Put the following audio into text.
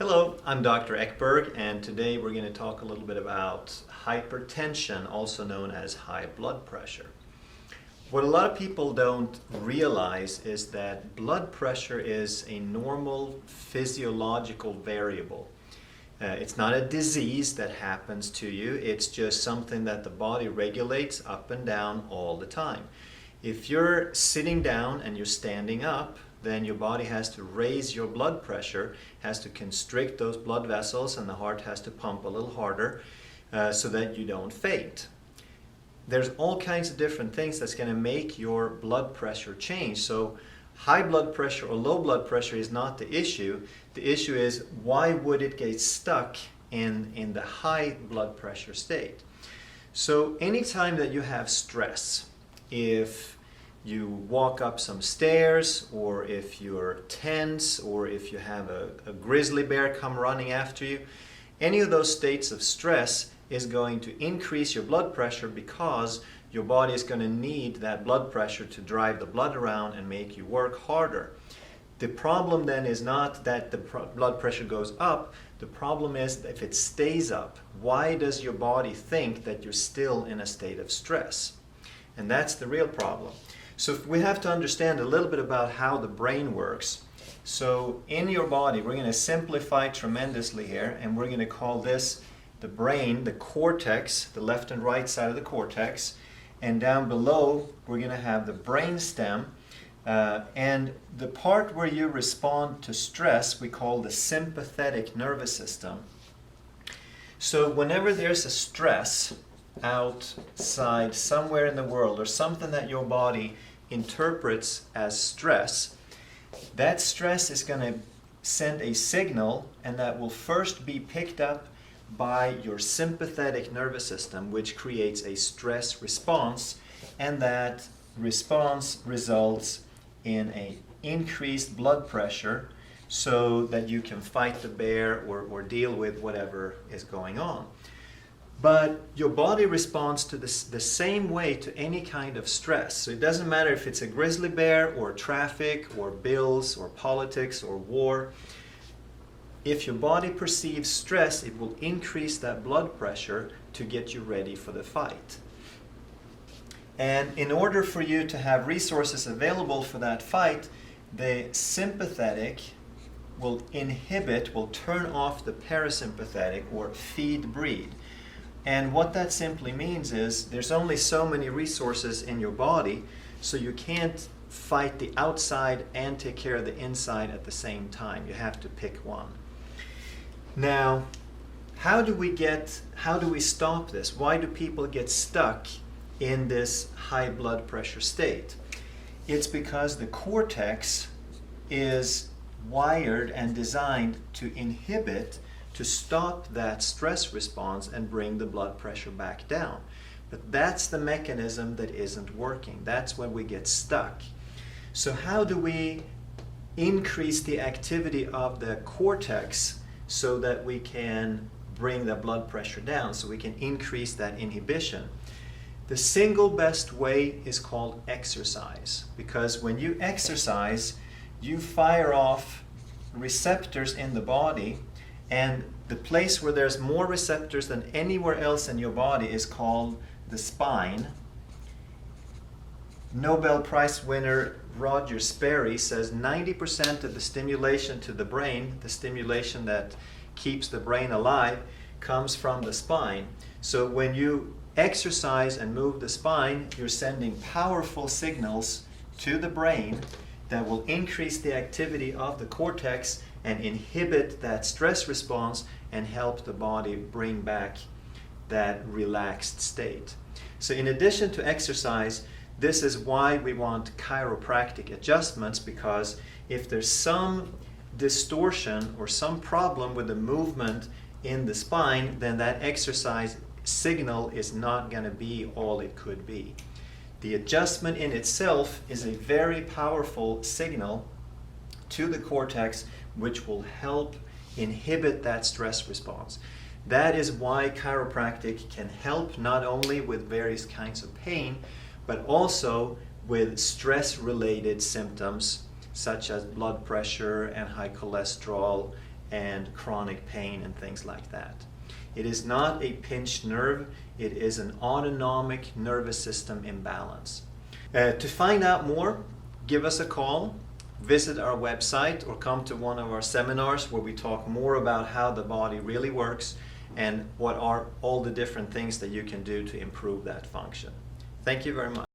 Hello, I'm Dr. Ekberg, and today we're going to talk a little bit about hypertension, also known as high blood pressure. What a lot of people don't realize is that blood pressure is a normal physiological variable. It's not a disease that happens to you, it's just something that the body regulates up and down all the time. If you're sitting down and you're standing up, then your body has to raise your blood pressure, has to constrict those blood vessels, and the heart has to pump a little harder so that you don't faint. There's all kinds of different things that's going to make your blood pressure change. So high blood pressure or low blood pressure is not the issue. The issue is, why would it get stuck in the high blood pressure state? So anytime that you have stress, if you walk up some stairs, or if you're tense, or if you have a grizzly bear come running after you, any of those states of stress is going to increase your blood pressure, because your body is going to need that blood pressure to drive the blood around and make you work harder. The problem then is not that the blood pressure goes up. The problem is if it stays up. Why does your body think that you're still in a state of stress? And that's the real problem. So we have to understand a little bit about how the brain works. So in your body, we're going to simplify tremendously here, and we're going to call this the brain, the cortex, the left and right side of the cortex. And down below, we're going to have the brain stem. And the part where you respond to stress, we call the sympathetic nervous system. So whenever there's a stress outside somewhere in the world, or something that your body interprets as stress, that stress is going to send a signal, and that will first be picked up by your sympathetic nervous system, which creates a stress response, and that response results in an increased blood pressure so that you can fight the bear or deal with whatever is going on. But your body responds to the same way to any kind of stress. So it doesn't matter if it's a grizzly bear or traffic or bills or politics or war. If your body perceives stress, it will increase that blood pressure to get you ready for the fight. And in order for you to have resources available for that fight, the sympathetic will turn off the parasympathetic, or feed breed. And what that simply means is there's only so many resources in your body, so you can't fight the outside and take care of the inside at the same time. You have to pick one. Now, how do we stop this? Why do people get stuck in this high blood pressure state? It's because the cortex is wired and designed to stop that stress response and bring the blood pressure back down. But that's the mechanism that isn't working. That's when we get stuck. So how do we increase the activity of the cortex so that we can bring the blood pressure down, so we can increase that inhibition? The single best way is called exercise, because when you exercise, you fire off receptors in the body, and the place where there's more receptors than anywhere else in your body is called the spine. Nobel Prize winner Roger Sperry says 90% of the stimulation to the brain, the stimulation that keeps the brain alive, comes from the spine. So when you exercise and move the spine, you're sending powerful signals to the brain that will increase the activity of the cortex and inhibit that stress response and help the body bring back that relaxed state. So in addition to exercise, this is why we want chiropractic adjustments, because if there's some distortion or some problem with the movement in the spine, then that exercise signal is not going to be all it could be. The adjustment in itself is a very powerful signal to the cortex, which will help inhibit that stress response. That is why chiropractic can help not only with various kinds of pain, but also with stress-related symptoms such as blood pressure and high cholesterol and chronic pain and things like that. It is not a pinched nerve, it is an autonomic nervous system imbalance. To find out more, give us a call, visit our website, or come to one of our seminars where we talk more about how the body really works and what are all the different things that you can do to improve that function. Thank you very much.